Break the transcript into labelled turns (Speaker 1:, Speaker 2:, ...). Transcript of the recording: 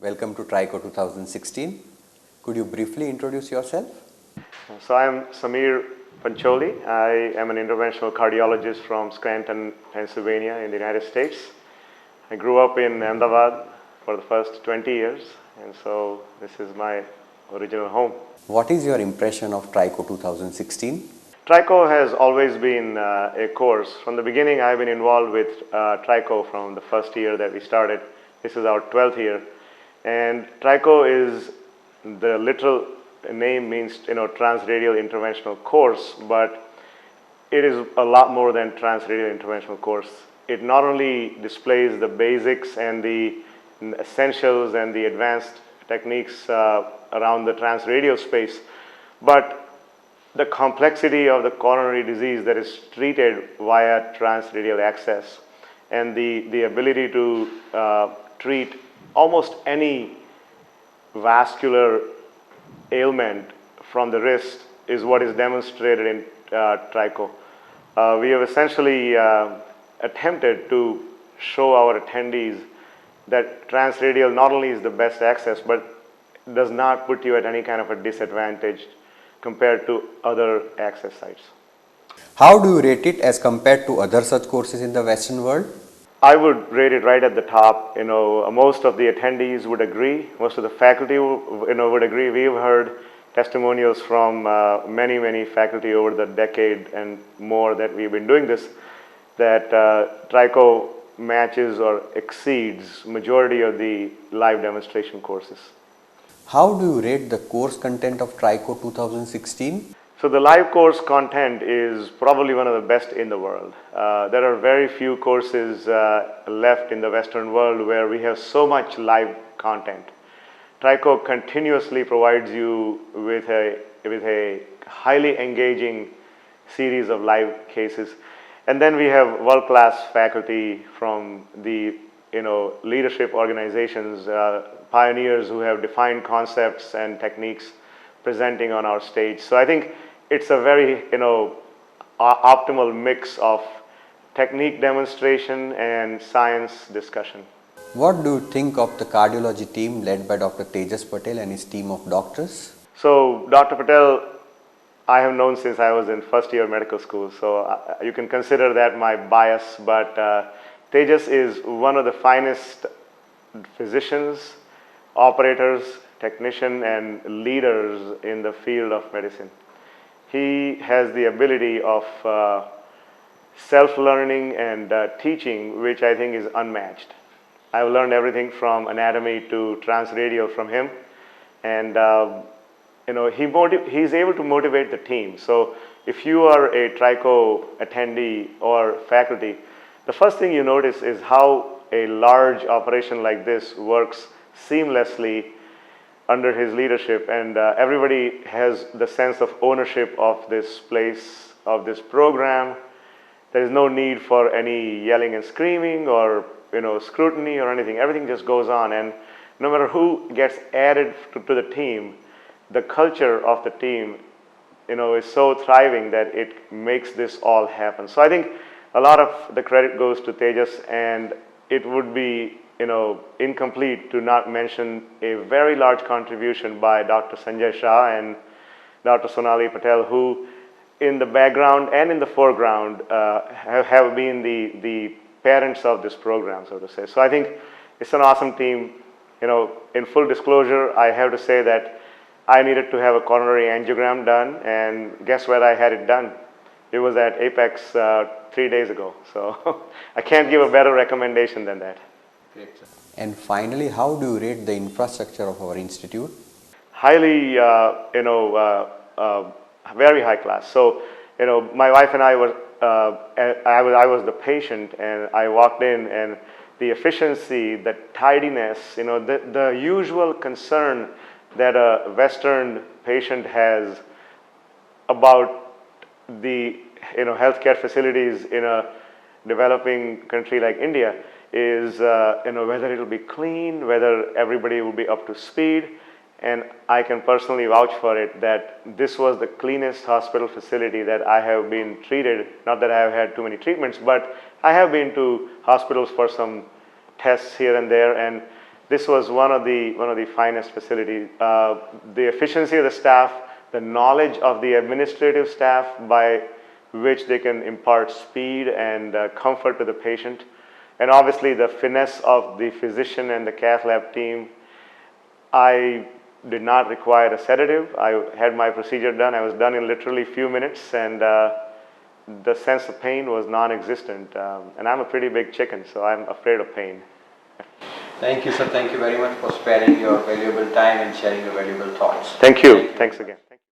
Speaker 1: Welcome to TRICO 2016. Could you briefly introduce yourself?
Speaker 2: So I am Samir Pancholi. I am an interventional cardiologist from Scranton, Pennsylvania in the United States. I grew up in Ahmedabad for the first 20 years, and so this is my original home.
Speaker 1: What is your impression of TRICO 2016?
Speaker 2: TRICO has always been a course. From the beginning, I've been involved with TRICO from the first year that we started. This is our 12th year. And TRICO is, the literal name means, transradial interventional course, but it is a lot more than transradial interventional course. It not only displays the basics and the essentials and the advanced techniques around the transradial space, but the complexity of the coronary disease that is treated via transradial access and the ability to treat almost any vascular ailment from the wrist is what is demonstrated in TRICO. We have essentially attempted to show our attendees that transradial not only is the best access, but does not put you at any kind of a disadvantage compared to other access sites.
Speaker 1: How do you rate it as compared to other such courses in the Western world?
Speaker 2: I would rate it right at the top. Most of the attendees would agree. Most of the faculty, would agree. We've heard testimonials from many faculty over the decade and more that we've been doing this, that TRICO matches or exceeds majority of the live demonstration courses.
Speaker 1: How do you rate the course content of TRICO 2016?
Speaker 2: So the live course content is probably one of the best in the world. There are very few courses left in the Western world where we have so much live content. TRICO continuously provides you with a highly engaging series of live cases. And then we have world-class faculty from the leadership organizations, pioneers who have defined concepts and techniques presenting on our stage. So I think it's a very optimal mix of technique demonstration and science discussion.
Speaker 1: What do you think of the cardiology team led by Dr. Tejas Patel and his team of doctors?
Speaker 2: So Dr. Patel, I have known since I was in first year medical school, so you can consider that my bias, but Tejas is one of the finest physicians, operators, technicians, and leaders in the field of medicine. He has the ability of self-learning and teaching, which I think is unmatched. I've learned everything from anatomy to transradial from him, and he's able to motivate the team. So if you are a TRICO attendee or faculty, the first thing you notice is how a large operation like this works seamlessly under his leadership, and everybody has the sense of ownership of this place, of this program. There is no need for any yelling and screaming or scrutiny or anything. Everything just goes on, and no matter who gets added to the team, the culture of the team is so thriving that it makes this all happen. So I think a lot of the credit goes to Tejas, and it would be incomplete to not mention a very large contribution by Dr. Sanjay Shah and Dr. Sonali Patel, who in the background and in the foreground have been the parents of this program, so to say. So I think it's an awesome team. In full disclosure, I have to say that I needed to have a coronary angiogram done, and guess where I had it done? It was at Apex 3 days ago. So I can't give a better recommendation than that.
Speaker 1: Great, sir. And finally, how do you rate the infrastructure of our institute?
Speaker 2: Highly, very high class. So, my wife and I were, I was the patient, and I walked in, and the efficiency, the tidiness, the usual concern that a Western patient has about the healthcare facilities in a developing country like India is whether it will be clean, whether everybody will be up to speed. And I can personally vouch for it that this was the cleanest hospital facility that I have been treated. Not that I have had too many treatments, but I have been to hospitals for some tests here and there, and This was one of the finest facilities. The efficiency of the staff, the knowledge of the administrative staff by which they can impart speed and comfort to the patient, and obviously the finesse of the physician and the cath lab team. I did not require a sedative. I had my procedure done. I was done in literally few minutes, and the sense of pain was non-existent. And I'm a pretty big chicken, so I'm afraid of pain.
Speaker 1: Thank you, sir. Thank you very much for sparing your valuable time and sharing your valuable thoughts.
Speaker 2: Thank you. Thanks again.